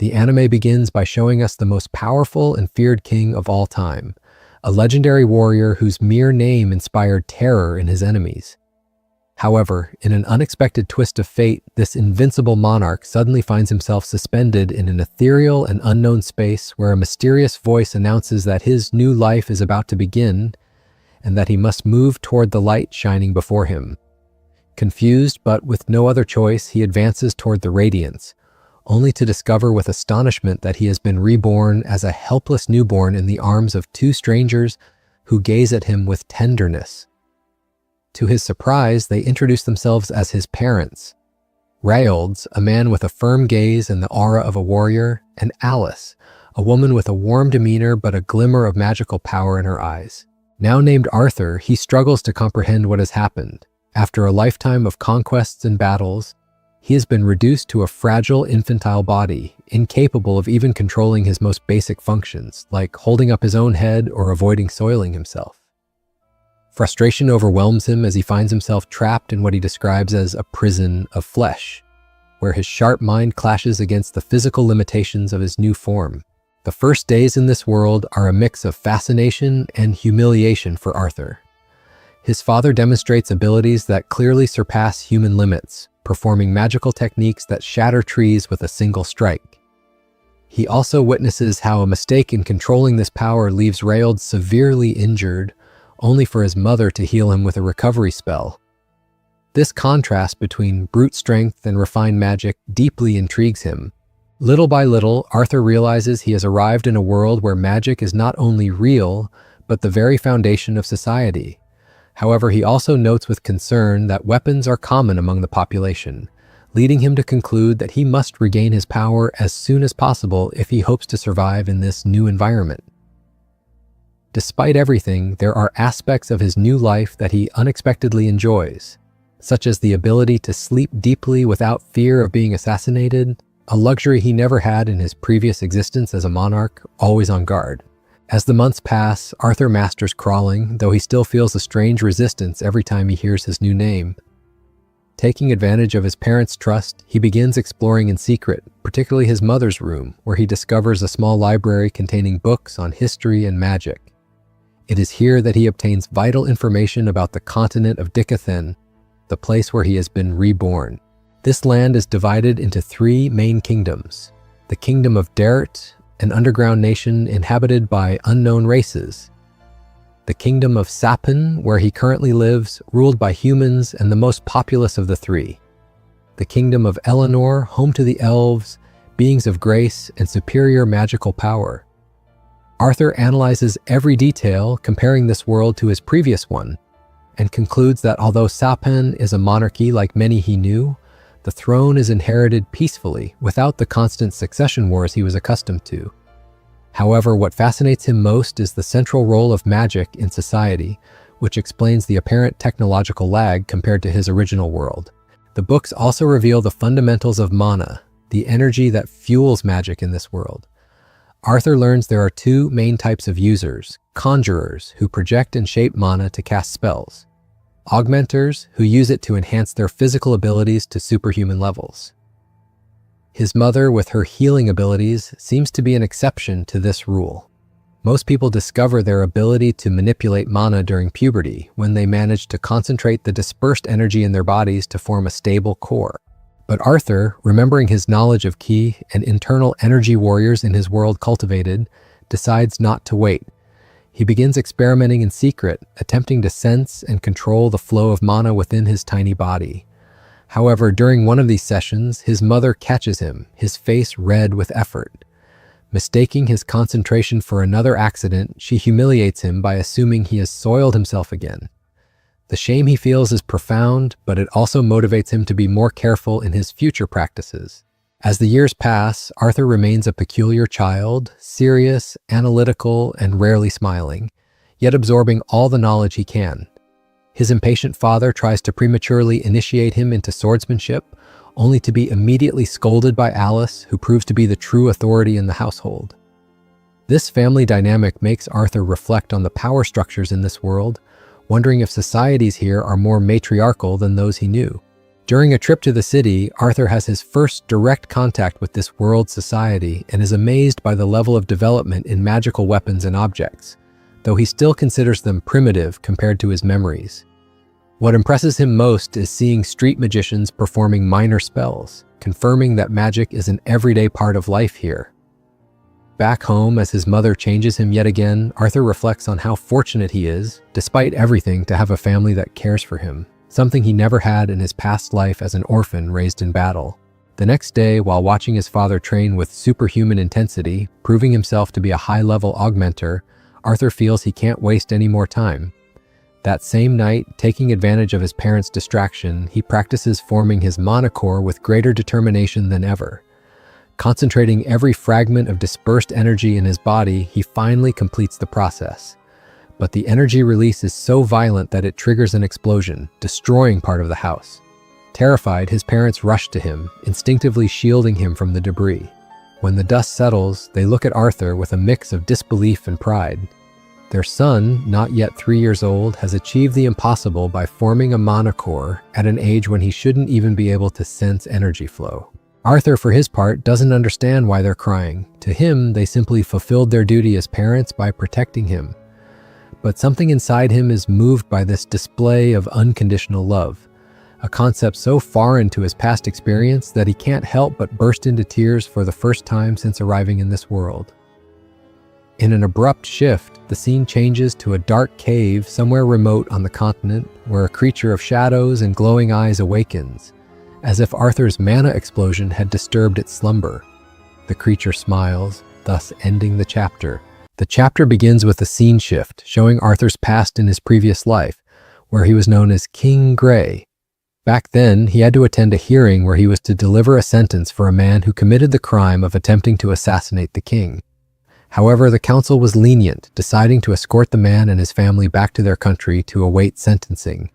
The anime begins by showing us the most powerful and feared king of all time, a legendary warrior whose mere name inspired terror in his enemies. However, in an unexpected twist of fate, this invincible monarch suddenly finds himself suspended in an ethereal and unknown space where a mysterious voice announces that his new life is about to begin and that he must move toward the light shining before him. Confused, but with no other choice, he advances toward the radiance, only to discover with astonishment that he has been reborn as a helpless newborn in the arms of two strangers who gaze at him with tenderness. To his surprise, they introduce themselves as his parents. Reincarnated, a man with a firm gaze and the aura of a warrior, and Alice, a woman with a warm demeanor but a glimmer of magical power in her eyes. Now named Arthur, he struggles to comprehend what has happened. After a lifetime of conquests and battles, he has been reduced to a fragile infantile body, incapable of even controlling his most basic functions, like holding up his own head or avoiding soiling himself. Frustration overwhelms him as he finds himself trapped in what he describes as a prison of flesh, where his sharp mind clashes against the physical limitations of his new form. The first days in this world are a mix of fascination and humiliation for Arthur. His father demonstrates abilities that clearly surpass human limits, performing magical techniques that shatter trees with a single strike. He also witnesses how a mistake in controlling this power leaves Reincarnated severely injured, only for his mother to heal him with a recovery spell. This contrast between brute strength and refined magic deeply intrigues him. Little by little, Arthur realizes he has arrived in a world where magic is not only real, but the very foundation of society. However, he also notes with concern that weapons are common among the population, leading him to conclude that he must regain his power as soon as possible if he hopes to survive in this new environment. Despite everything, there are aspects of his new life that he unexpectedly enjoys, such as the ability to sleep deeply without fear of being assassinated, a luxury he never had in his previous existence as a monarch, always on guard. As the months pass, Arthur masters crawling, though he still feels a strange resistance every time he hears his new name. Taking advantage of his parents' trust, he begins exploring in secret, particularly his mother's room, where he discovers a small library containing books on history and magic. It is here that he obtains vital information about the continent of Dicathen, the place where he has been reborn. This land is divided into three main kingdoms: the kingdom of Deret, an underground nation inhabited by unknown races; the kingdom of Sapin, where he currently lives, ruled by humans and the most populous of the three; the kingdom of Eleanor, home to the elves, beings of grace and superior magical power. Arthur analyzes every detail, comparing this world to his previous one, and concludes that although Sapin is a monarchy like many he knew, the throne is inherited peacefully, without the constant succession wars he was accustomed to. However, what fascinates him most is the central role of magic in society, which explains the apparent technological lag compared to his original world. The books also reveal the fundamentals of mana, the energy that fuels magic in this world. Arthur learns there are two main types of users: conjurers, who project and shape mana to cast spells; augmenters, who use it to enhance their physical abilities to superhuman levels. His mother, with her healing abilities, seems to be an exception to this rule. Most people discover their ability to manipulate mana during puberty, when they manage to concentrate the dispersed energy in their bodies to form a stable core. But Arthur, remembering his knowledge of ki and internal energy warriors in his world cultivated, decides not to wait. He begins experimenting in secret, attempting to sense and control the flow of mana within his tiny body. However, during one of these sessions, his mother catches him, his face red with effort. Mistaking his concentration for another accident, she humiliates him by assuming he has soiled himself again. The shame he feels is profound, but it also motivates him to be more careful in his future practices. As the years pass, Arthur remains a peculiar child, serious, analytical, and rarely smiling, yet absorbing all the knowledge he can. His impatient father tries to prematurely initiate him into swordsmanship, only to be immediately scolded by Alice, who proves to be the true authority in the household. This family dynamic makes Arthur reflect on the power structures in this world, wondering if societies here are more matriarchal than those he knew. During a trip to the city, Arthur has his first direct contact with this world society and is amazed by the level of development in magical weapons and objects, though he still considers them primitive compared to his memories. What impresses him most is seeing street magicians performing minor spells, confirming that magic is an everyday part of life here. Back home, as his mother changes him yet again, Arthur reflects on how fortunate he is, despite everything, to have a family that cares for him, something he never had in his past life as an orphan raised in battle. The next day, while watching his father train with superhuman intensity, proving himself to be a high-level augmenter, Arthur feels he can't waste any more time. That same night, taking advantage of his parents' distraction, he practices forming his monocore with greater determination than ever. Concentrating every fragment of dispersed energy in his body, he finally completes the process. But the energy release is so violent that it triggers an explosion, destroying part of the house. Terrified, his parents rush to him, instinctively shielding him from the debris. When the dust settles, they look at Arthur with a mix of disbelief and pride. Their son, not yet 3 years old, has achieved the impossible by forming a monocore at an age when he shouldn't even be able to sense energy flow. Arthur, for his part, doesn't understand why they're crying. To him, they simply fulfilled their duty as parents by protecting him. But something inside him is moved by this display of unconditional love, a concept so foreign to his past experience that he can't help but burst into tears for the first time since arriving in this world. In an abrupt shift, the scene changes to a dark cave somewhere remote on the continent where a creature of shadows and glowing eyes awakens, as if Arthur's mana explosion had disturbed its slumber. The creature smiles, thus ending the chapter. The chapter begins with a scene shift, showing Arthur's past in his previous life, where he was known as King Grey. Back then, he had to attend a hearing where he was to deliver a sentence for a man who committed the crime of attempting to assassinate the king. However, the council was lenient, deciding to escort the man and his family back to their country to await sentencing.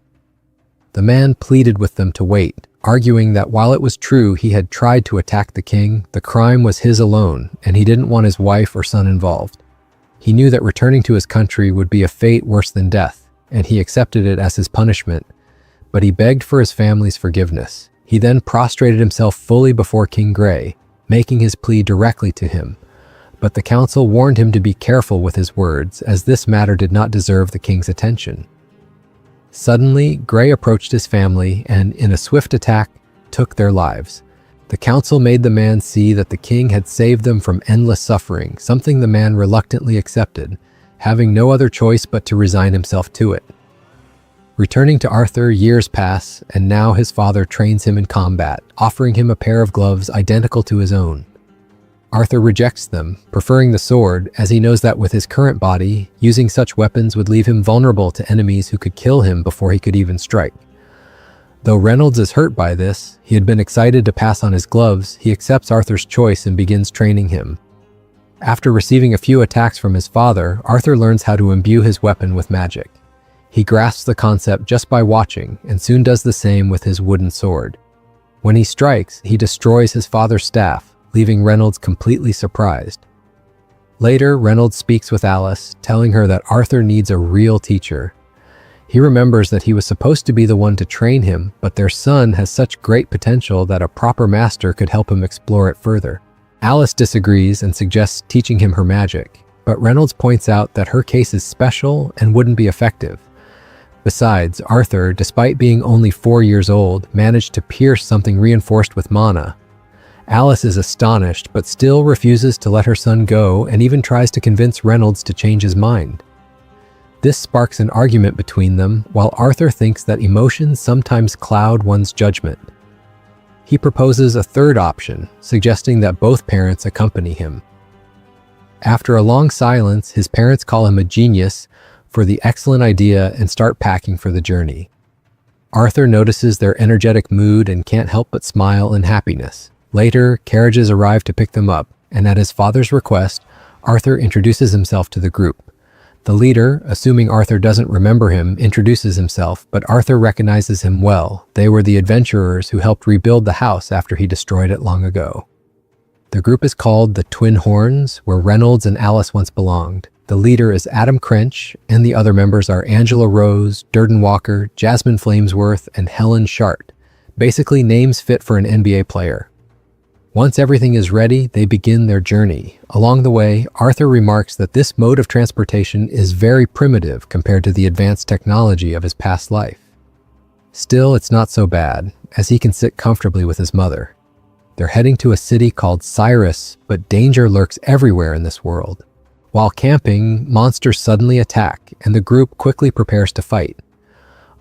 The man pleaded with them to wait, arguing that while it was true he had tried to attack the king, the crime was his alone, and he didn't want his wife or son involved. He knew that returning to his country would be a fate worse than death, and he accepted it as his punishment, but he begged for his family's forgiveness. He then prostrated himself fully before King Grey, making his plea directly to him. But the council warned him to be careful with his words, as this matter did not deserve the king's attention. Suddenly, Grey approached his family and, in a swift attack, took their lives. The council made the man see that the king had saved them from endless suffering, something the man reluctantly accepted, having no other choice but to resign himself to it. Returning to Arthur, years pass, and now his father trains him in combat, offering him a pair of gloves identical to his own. Arthur rejects them, preferring the sword, as he knows that with his current body, using such weapons would leave him vulnerable to enemies who could kill him before he could even strike. Though Reynolds is hurt by this, he had been excited to pass on his gloves. He accepts Arthur's choice and begins training him. After receiving a few attacks from his father, Arthur learns how to imbue his weapon with magic. He grasps the concept just by watching, and soon does the same with his wooden sword. When he strikes, he destroys his father's staff, leaving Reynolds completely surprised. Later, Reynolds speaks with Alice, telling her that Arthur needs a real teacher. He remembers that he was supposed to be the one to train him, but their son has such great potential that a proper master could help him explore it further. Alice disagrees and suggests teaching him her magic, but Reynolds points out that her case is special and wouldn't be effective. Besides, Arthur, despite being only 4 years old, managed to pierce something reinforced with mana. Alice is astonished, but still refuses to let her son go and even tries to convince Reynolds to change his mind. This sparks an argument between them, while Arthur thinks that emotions sometimes cloud one's judgment. He proposes a third option, suggesting that both parents accompany him. After a long silence, his parents call him a genius for the excellent idea and start packing for the journey. Arthur notices their energetic mood and can't help but smile in happiness. Later, carriages arrive to pick them up, and at his father's request, Arthur introduces himself to the group. The leader, assuming Arthur doesn't remember him, introduces himself, but Arthur recognizes him well. They were the adventurers who helped rebuild the house after he destroyed it long ago. The group is called the Twin Horns, where Reynolds and Alice once belonged. The leader is Adam Crench, and the other members are Angela Rose, Durden Walker, Jasmine Flamesworth, and Helen Shart, Basically, names fit for an NBA player. Once everything is ready, they begin their journey. Along the way, Arthur remarks that this mode of transportation is very primitive compared to the advanced technology of his past life. Still, it's not so bad, as he can sit comfortably with his mother. They're heading to a city called Cyrus, but danger lurks everywhere in this world. While camping, monsters suddenly attack, and the group quickly prepares to fight.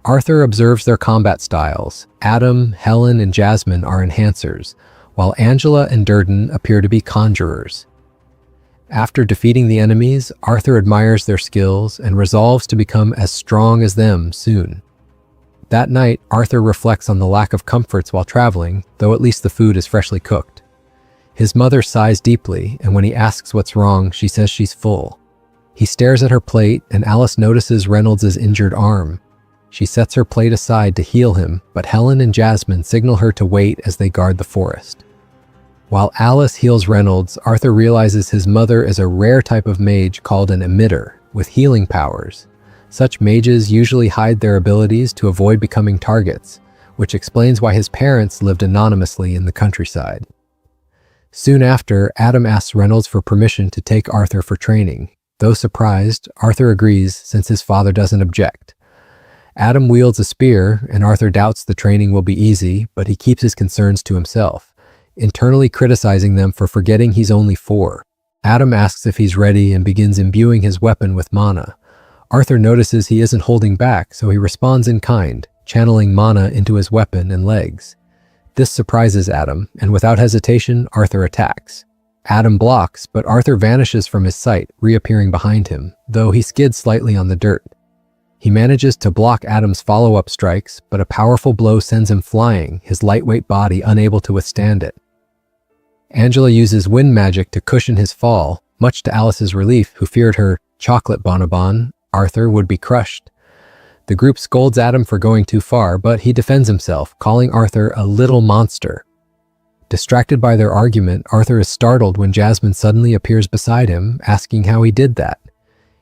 Arthur observes their combat styles. Adam, Helen, and Jasmine are enhancers, while Angela and Durden appear to be conjurers. After defeating the enemies, Arthur admires their skills and resolves to become as strong as them soon. That night, Arthur reflects on the lack of comforts while traveling, though at least the food is freshly cooked. His mother sighs deeply, and when he asks what's wrong, she says she's full. He stares at her plate, and Alice notices Reynolds' injured arm. She sets her plate aside to heal him, but Helen and Jasmine signal her to wait as they guard the forest. While Alice heals Reynolds, Arthur realizes his mother is a rare type of mage called an emitter, with healing powers. Such mages usually hide their abilities to avoid becoming targets, which explains why his parents lived anonymously in the countryside. Soon after, Adam asks Reynolds for permission to take Arthur for training. Though surprised, Arthur agrees since his father doesn't object. Adam wields a spear, and Arthur doubts the training will be easy, but he keeps his concerns to himself, internally criticizing them for forgetting he's only 4. Adam asks if he's ready and begins imbuing his weapon with mana. Arthur notices he isn't holding back, so he responds in kind, channeling mana into his weapon and legs. This surprises Adam, and without hesitation, Arthur attacks. Adam blocks, but Arthur vanishes from his sight, reappearing behind him, though he skids slightly on the dirt. He manages to block Adam's follow-up strikes, but a powerful blow sends him flying, his lightweight body unable to withstand it. Angela uses wind magic to cushion his fall, much to Alice's relief, who feared her chocolate bonbon, Arthur, would be crushed. The group scolds Adam for going too far, but he defends himself, calling Arthur a little monster. Distracted by their argument, Arthur is startled when Jasmine suddenly appears beside him, asking how he did that.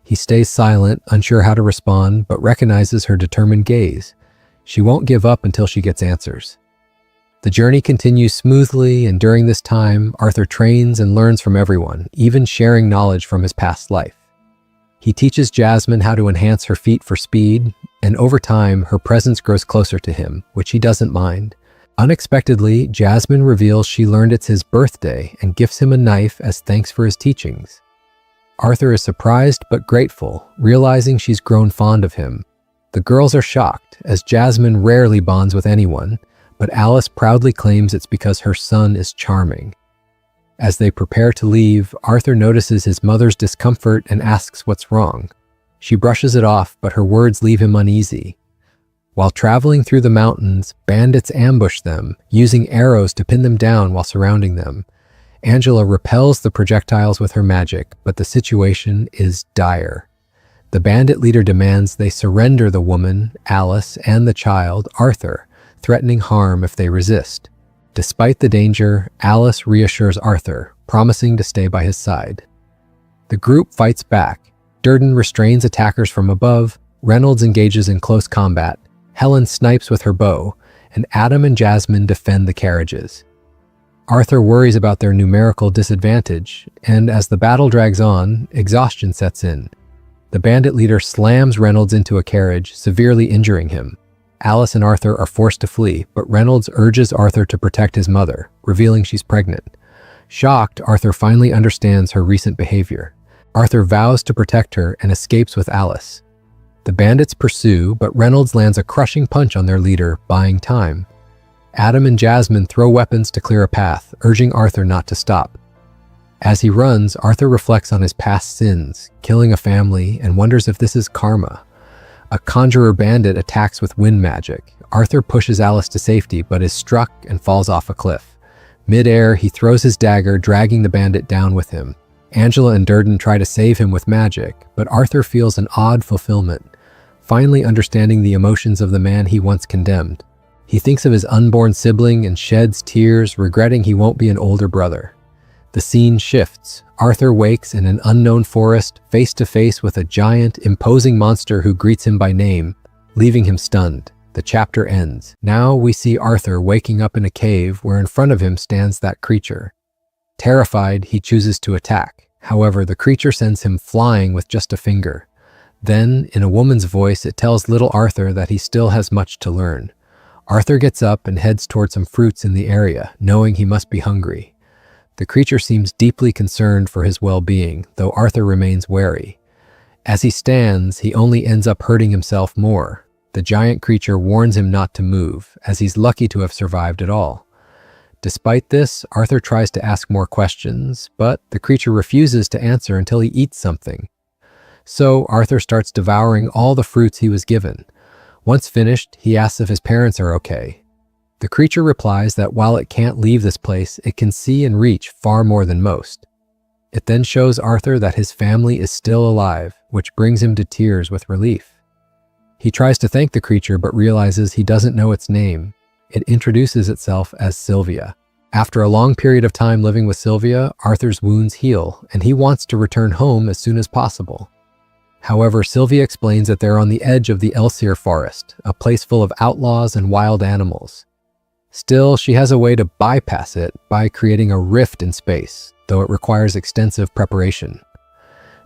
He stays silent, unsure how to respond, but recognizes her determined gaze. She won't give up until she gets answers. The journey continues smoothly, and during this time, Arthur trains and learns from everyone, even sharing knowledge from his past life. He teaches Jasmine how to enhance her feat for speed, and over time, her presence grows closer to him, which he doesn't mind. Unexpectedly, Jasmine reveals she learned it's his birthday and gifts him a knife as thanks for his teachings. Arthur is surprised but grateful, realizing she's grown fond of him. The girls are shocked, as Jasmine rarely bonds with anyone, but Alice proudly claims it's because her son is charming. As they prepare to leave, Arthur notices his mother's discomfort and asks what's wrong. She brushes it off, but her words leave him uneasy. While traveling through the mountains, bandits ambush them, using arrows to pin them down while surrounding them. Angela repels the projectiles with her magic, but the situation is dire. The bandit leader demands they surrender the woman, Alice, and the child, Arthur, threatening harm if they resist. Despite the danger, Alice reassures Arthur, promising to stay by his side. The group fights back. Durden restrains attackers from above, Reynolds engages in close combat, Helen snipes with her bow, and Adam and Jasmine defend the carriages. Arthur worries about their numerical disadvantage, and as the battle drags on, exhaustion sets in. The bandit leader slams Reynolds into a carriage, severely injuring him. Alice and Arthur are forced to flee, but Reynolds urges Arthur to protect his mother, revealing she's pregnant. Shocked, Arthur finally understands her recent behavior. Arthur vows to protect her and escapes with Alice. The bandits pursue, but Reynolds lands a crushing punch on their leader, buying time. Adam and Jasmine throw weapons to clear a path, urging Arthur not to stop. As he runs, Arthur reflects on his past sins, killing a family, and wonders if this is karma. A conjurer bandit attacks with wind magic. Arthur pushes Alice to safety, but is struck and falls off a cliff. Mid-air, he throws his dagger, dragging the bandit down with him. Angela and Durden try to save him with magic, but Arthur feels an odd fulfillment, finally understanding the emotions of the man he once condemned. He thinks of his unborn sibling and sheds tears, regretting he won't be an older brother. The scene shifts. Arthur wakes in an unknown forest, face to face with a giant, imposing monster who greets him by name, leaving him stunned. The chapter ends. Now we see Arthur waking up in a cave where in front of him stands that creature. Terrified, he chooses to attack. However, the creature sends him flying with just a finger. Then, in a woman's voice, it tells little Arthur that he still has much to learn. Arthur gets up and heads toward some fruits in the area, knowing he must be hungry. The creature seems deeply concerned for his well-being, though Arthur remains wary. As he stands, he only ends up hurting himself more. The giant creature warns him not to move, as he's lucky to have survived at all. Despite this, Arthur tries to ask more questions, but the creature refuses to answer until he eats something. So Arthur starts devouring all the fruits he was given. Once finished, he asks if his parents are okay. The creature replies that while it can't leave this place, it can see and reach far more than most. It then shows Arthur that his family is still alive, which brings him to tears with relief. He tries to thank the creature but realizes he doesn't know its name. It introduces itself as Sylvia. After a long period of time living with Sylvia, Arthur's wounds heal, and he wants to return home as soon as possible. However, Sylvia explains that they're on the edge of the Elsyr forest, a place full of outlaws and wild animals. Still, she has a way to bypass it by creating a rift in space, though it requires extensive preparation.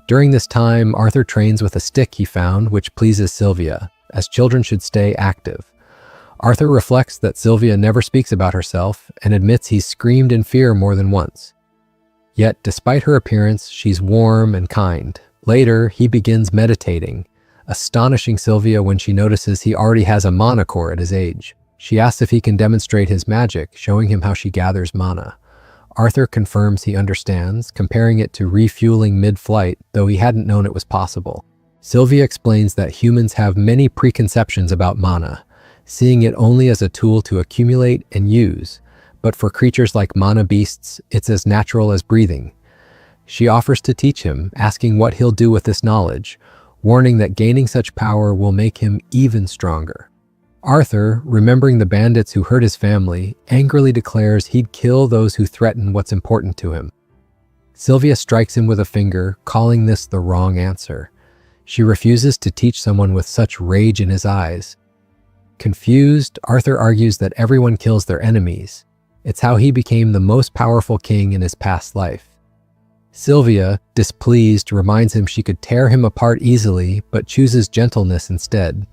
During this time, Arthur trains with a stick he found, which pleases Sylvia, as children should stay active. Arthur reflects that Sylvia never speaks about herself and admits he's screamed in fear more than once. Yet, despite her appearance, she's warm and kind. Later, he begins meditating, astonishing Sylvia when she notices he already has a mana core at his age. She asks if he can demonstrate his magic, showing him how she gathers mana. Arthur confirms he understands, comparing it to refueling mid-flight, though he hadn't known it was possible. Sylvia explains that humans have many preconceptions about mana, seeing it only as a tool to accumulate and use, but for creatures like mana beasts, it's as natural as breathing. She offers to teach him, asking what he'll do with this knowledge, warning that gaining such power will make him even stronger. Arthur, remembering the bandits who hurt his family, angrily declares he'd kill those who threaten what's important to him. Sylvia strikes him with a finger, calling this the wrong answer. She refuses to teach someone with such rage in his eyes. Confused, Arthur argues that everyone kills their enemies. It's how he became the most powerful king in his past life. Sylvia, displeased, reminds him she could tear him apart easily, but chooses gentleness instead.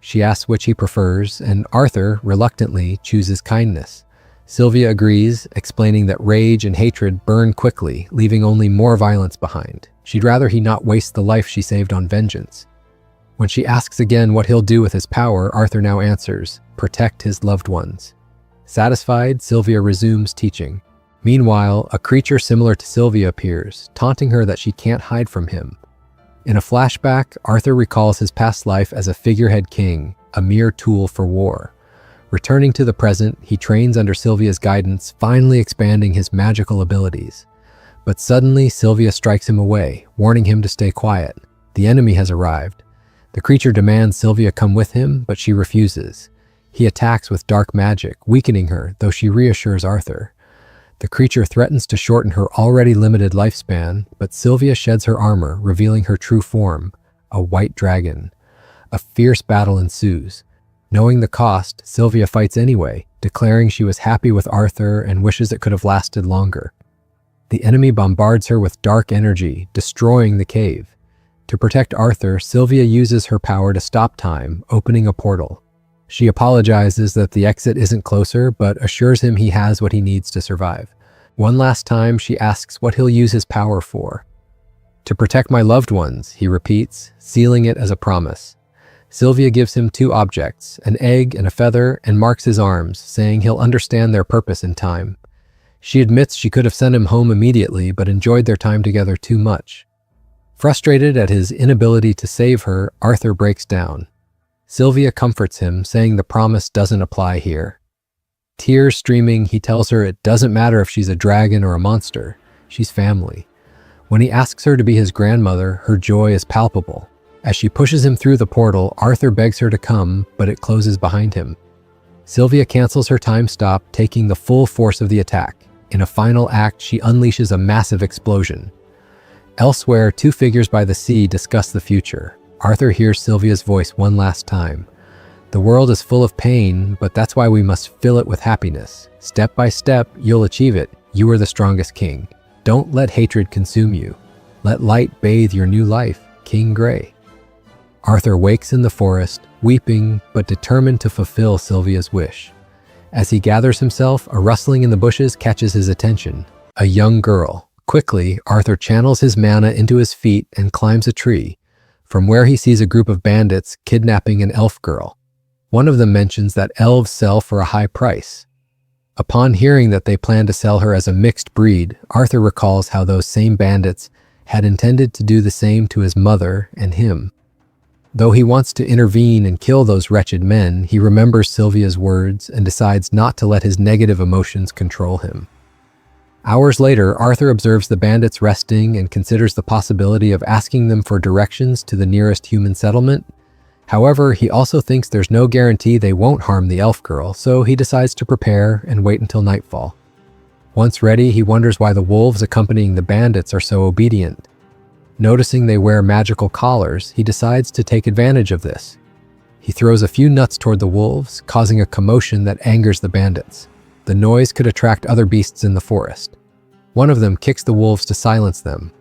She asks which he prefers, and Arthur, reluctantly, chooses kindness. Sylvia agrees, explaining that rage and hatred burn quickly, leaving only more violence behind. She'd rather he not waste the life she saved on vengeance. When she asks again what he'll do with his power, Arthur now answers, protect his loved ones. Satisfied, Sylvia resumes teaching. Meanwhile, a creature similar to Sylvia appears, taunting her that she can't hide from him. In a flashback, Arthur recalls his past life as a figurehead king, a mere tool for war. Returning to the present, he trains under Sylvia's guidance, finally expanding his magical abilities. But suddenly, Sylvia strikes him away, warning him to stay quiet. The enemy has arrived. The creature demands Sylvia come with him, but she refuses. He attacks with dark magic, weakening her, though she reassures Arthur. The creature threatens to shorten her already limited lifespan, but Sylvia sheds her armor, revealing her true form, a white dragon. A fierce battle ensues. Knowing the cost, Sylvia fights anyway, declaring she was happy with Arthur and wishes it could have lasted longer. The enemy bombards her with dark energy, destroying the cave. To protect Arthur, Sylvia uses her power to stop time, opening a portal. She apologizes that the exit isn't closer, but assures him he has what he needs to survive. One last time, she asks what he'll use his power for. To protect my loved ones, he repeats, sealing it as a promise. Sylvia gives him 2 objects, an egg and a feather, and marks his arms, saying he'll understand their purpose in time. She admits she could have sent him home immediately, but enjoyed their time together too much. Frustrated at his inability to save her, Arthur breaks down. Sylvia comforts him, saying the promise doesn't apply here. Tears streaming, he tells her it doesn't matter if she's a dragon or a monster. She's family. When he asks her to be his grandmother, her joy is palpable. As she pushes him through the portal, Arthur begs her to come, but it closes behind him. Sylvia cancels her time stop, taking the full force of the attack. In a final act, she unleashes a massive explosion. Elsewhere, 2 figures by the sea discuss the future. Arthur hears Sylvia's voice one last time. The world is full of pain, but that's why we must fill it with happiness. Step by step, you'll achieve it. You are the strongest king. Don't let hatred consume you. Let light bathe your new life, King Gray. Arthur wakes in the forest, weeping but determined to fulfill Sylvia's wish. As he gathers himself, a rustling in the bushes catches his attention. A young girl. Quickly, Arthur channels his mana into his feet and climbs a tree, from where he sees a group of bandits kidnapping an elf girl. One of them mentions that elves sell for a high price. Upon hearing that they plan to sell her as a mixed breed, Arthur recalls how those same bandits had intended to do the same to his mother and him. Though he wants to intervene and kill those wretched men, he remembers Sylvia's words and decides not to let his negative emotions control him. Hours later, Arthur observes the bandits resting and considers the possibility of asking them for directions to the nearest human settlement. However, he also thinks there's no guarantee they won't harm the elf girl, so he decides to prepare and wait until nightfall. Once ready, he wonders why the wolves accompanying the bandits are so obedient. Noticing they wear magical collars, he decides to take advantage of this. He throws a few nuts toward the wolves, causing a commotion that angers the bandits. The noise could attract other beasts in the forest. One of them kicks the wolves to silence them.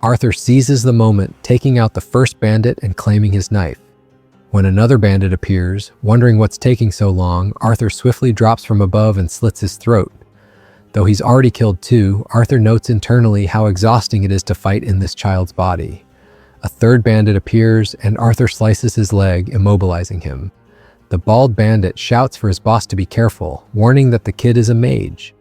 Arthur seizes the moment, taking out the first bandit and claiming his knife. When another bandit appears, wondering what's taking so long, Arthur swiftly drops from above and slits his throat. Though he's already killed two, Arthur notes internally how exhausting it is to fight in this child's body. A third bandit appears, and Arthur slices his leg, immobilizing him. The bald bandit shouts for his boss to be careful, warning that the kid is a mage.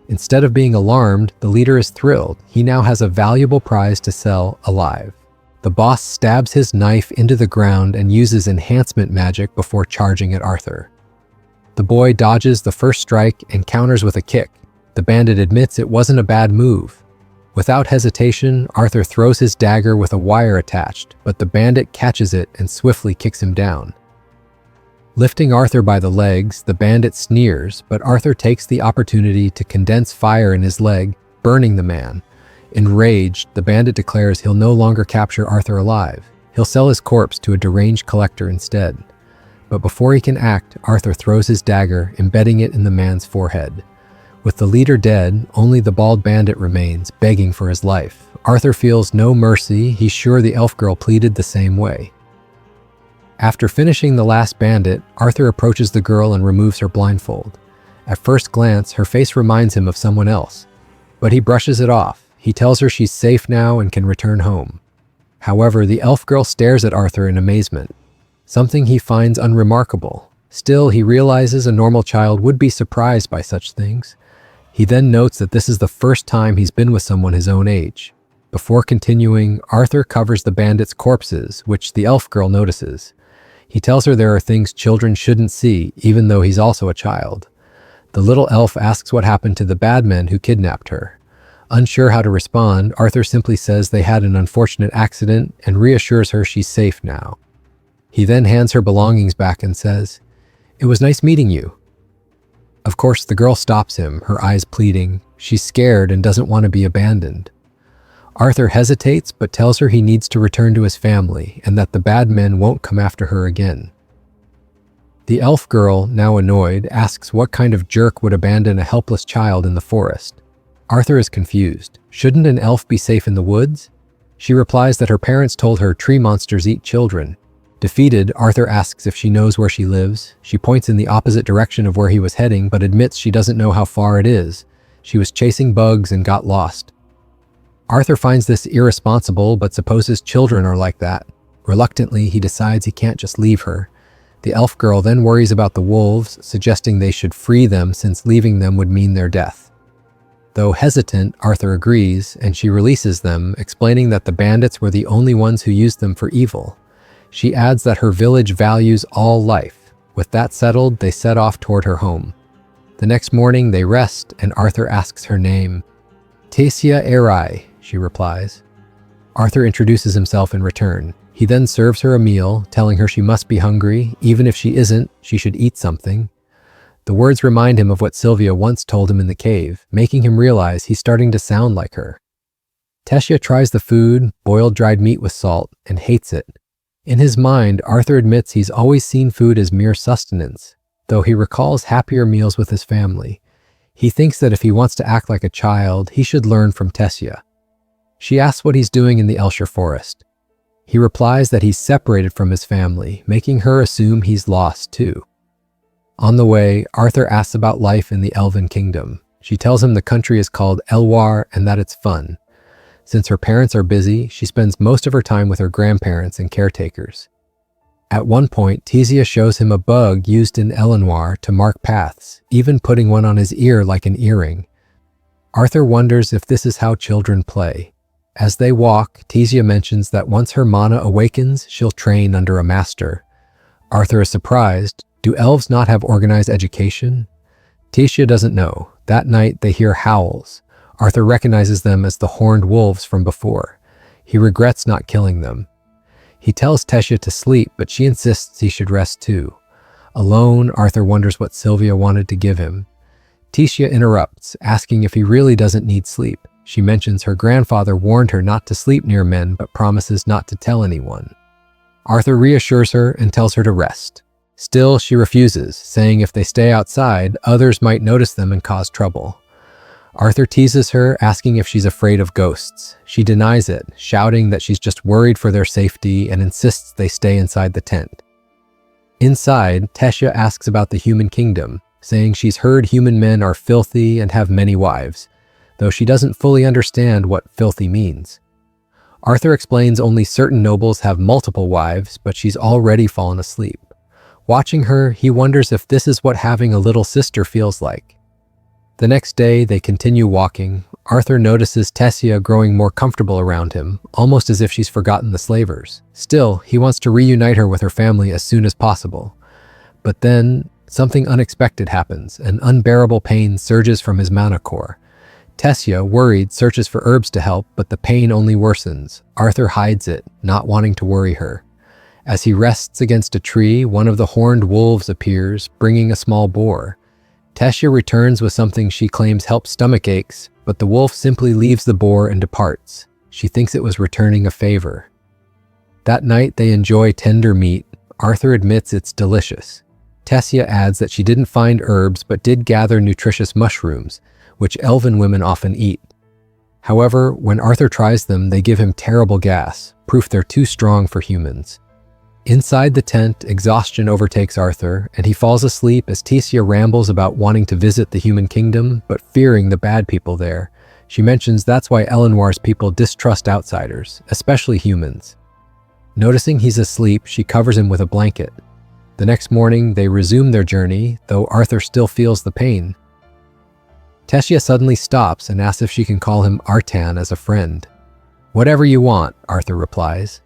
Instead of being alarmed, the leader is thrilled. He now has a valuable prize to sell alive. The boss stabs his knife into the ground and uses enhancement magic before charging at Arthur. The boy dodges the first strike and counters with a kick. The bandit admits it wasn't a bad move. Without hesitation, Arthur throws his dagger with a wire attached, but the bandit catches it and swiftly kicks him down. Lifting Arthur by the legs, the bandit sneers, but Arthur takes the opportunity to condense fire in his leg, burning the man. Enraged, the bandit declares he'll no longer capture Arthur alive. He'll sell his corpse to a deranged collector instead. But before he can act, Arthur throws his dagger, embedding it in the man's forehead. With the leader dead, only the bald bandit remains, begging for his life. Arthur feels no mercy. He's sure the elf girl pleaded the same way. After finishing the last bandit, Arthur approaches the girl and removes her blindfold. At first glance, her face reminds him of someone else, but he brushes it off. He tells her she's safe now and can return home. However, the elf girl stares at Arthur in amazement, something he finds unremarkable. Still, he realizes a normal child would be surprised by such things. He then notes that this is the first time he's been with someone his own age. Before continuing, Arthur covers the bandits' corpses, which the elf girl notices. He tells her there are things children shouldn't see, even though he's also a child. The little elf asks what happened to the bad men who kidnapped her. Unsure how to respond, Arthur simply says they had an unfortunate accident and reassures her she's safe now. He then hands her belongings back and says, "It was nice meeting you." Of course, the girl stops him, her eyes pleading. She's scared and doesn't want to be abandoned. Arthur hesitates but tells her he needs to return to his family and that the bad men won't come after her again. The elf girl, now annoyed, asks what kind of jerk would abandon a helpless child in the forest. Arthur is confused. Shouldn't an elf be safe in the woods? She replies that her parents told her tree monsters eat children. Defeated, Arthur asks if she knows where she lives. She points in the opposite direction of where he was heading, but admits she doesn't know how far it is. She was chasing bugs and got lost. Arthur finds this irresponsible, but supposes children are like that. Reluctantly, he decides he can't just leave her. The elf girl then worries about the wolves, suggesting they should free them since leaving them would mean their death. Though hesitant, Arthur agrees, and she releases them, explaining that the bandits were the only ones who used them for evil. She adds that her village values all life. With that settled, they set off toward her home. The next morning, they rest, and Arthur asks her name. "Tasia Erai," she replies. Arthur introduces himself in return. He then serves her a meal, telling her she must be hungry. Even if she isn't, she should eat something. The words remind him of what Sylvia once told him in the cave, making him realize he's starting to sound like her. Tasia tries the food, boiled dried meat with salt, and hates it. In his mind, Arthur admits he's always seen food as mere sustenance, though he recalls happier meals with his family. He thinks that if he wants to act like a child, he should learn from Tessia. She asks what he's doing in the Elshire forest. He replies that he's separated from his family, making her assume he's lost too. On the way, Arthur asks about life in the Elven kingdom. She tells him the country is called Elwar and that it's fun. Since her parents are busy, she spends most of her time with her grandparents and caretakers. At one point, Tessia shows him a bug used in Elenwar to mark paths, even putting one on his ear like an earring. Arthur wonders if this is how children play. As they walk, Tessia mentions that once her mana awakens, she'll train under a master. Arthur is surprised. Do elves not have organized education? Tessia doesn't know. That night, they hear howls. Arthur recognizes them as the horned wolves from before. He regrets not killing them. He tells Tessia to sleep, but she insists he should rest too. Alone, Arthur wonders what Sylvia wanted to give him. Tessia interrupts, asking if he really doesn't need sleep. She mentions her grandfather warned her not to sleep near men, but promises not to tell anyone. Arthur reassures her and tells her to rest. Still, she refuses, saying if they stay outside, others might notice them and cause trouble. Arthur teases her, asking if she's afraid of ghosts. She denies it, shouting that she's just worried for their safety and insists they stay inside the tent. Inside, Tessia asks about the human kingdom, saying she's heard human men are filthy and have many wives, though she doesn't fully understand what filthy means. Arthur explains only certain nobles have multiple wives, but she's already fallen asleep. Watching her, he wonders if this is what having a little sister feels like. The next day, they continue walking. Arthur notices Tessia growing more comfortable around him, almost as if she's forgotten the slavers. Still, he wants to reunite her with her family as soon as possible. But then, something unexpected happens. An unbearable pain surges from his mana core. Tessia, worried, searches for herbs to help, but the pain only worsens. Arthur hides it, not wanting to worry her. As he rests against a tree, one of the horned wolves appears, bringing a small boar. Tessia returns with something she claims helps stomach aches, but the wolf simply leaves the boar and departs. She thinks it was returning a favor. That night, they enjoy tender meat. Arthur admits it's delicious. Tessia adds that she didn't find herbs, but did gather nutritious mushrooms, which elven women often eat. However, when Arthur tries them, they give him terrible gas, proof they're too strong for humans. Inside the tent, exhaustion overtakes Arthur, and he falls asleep as Tessia rambles about wanting to visit the human kingdom, but fearing the bad people there. She mentions that's why Elenwar's people distrust outsiders, especially humans. Noticing he's asleep, she covers him with a blanket. The next morning, they resume their journey, though Arthur still feels the pain. Tessia suddenly stops and asks if she can call him Artan as a friend. "Whatever you want," Arthur replies.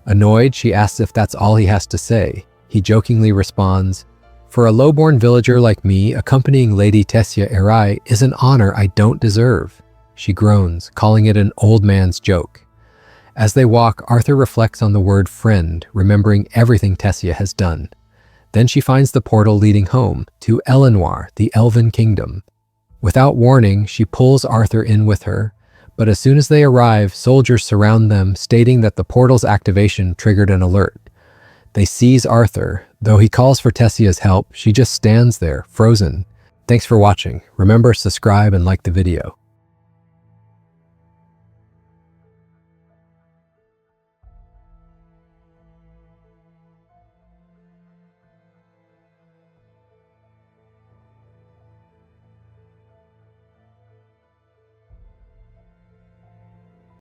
Annoyed, she asks if that's all he has to say. He jokingly responds, "For a low-born villager like me, accompanying Lady Tessia Erai is an honor I don't deserve." She groans, calling it an old man's joke. As they walk, Arthur reflects on the word friend, remembering everything Tessia has done. Then she finds the portal leading home, to Elenwar, the Elven Kingdom. Without warning, she pulls Arthur in with her, but as soon as they arrive, soldiers surround them, stating that the portal's activation triggered an alert. They seize Arthur. Though he calls for Tessia's help, she just stands there, frozen. Thanks for watching. Remember, subscribe and like the video.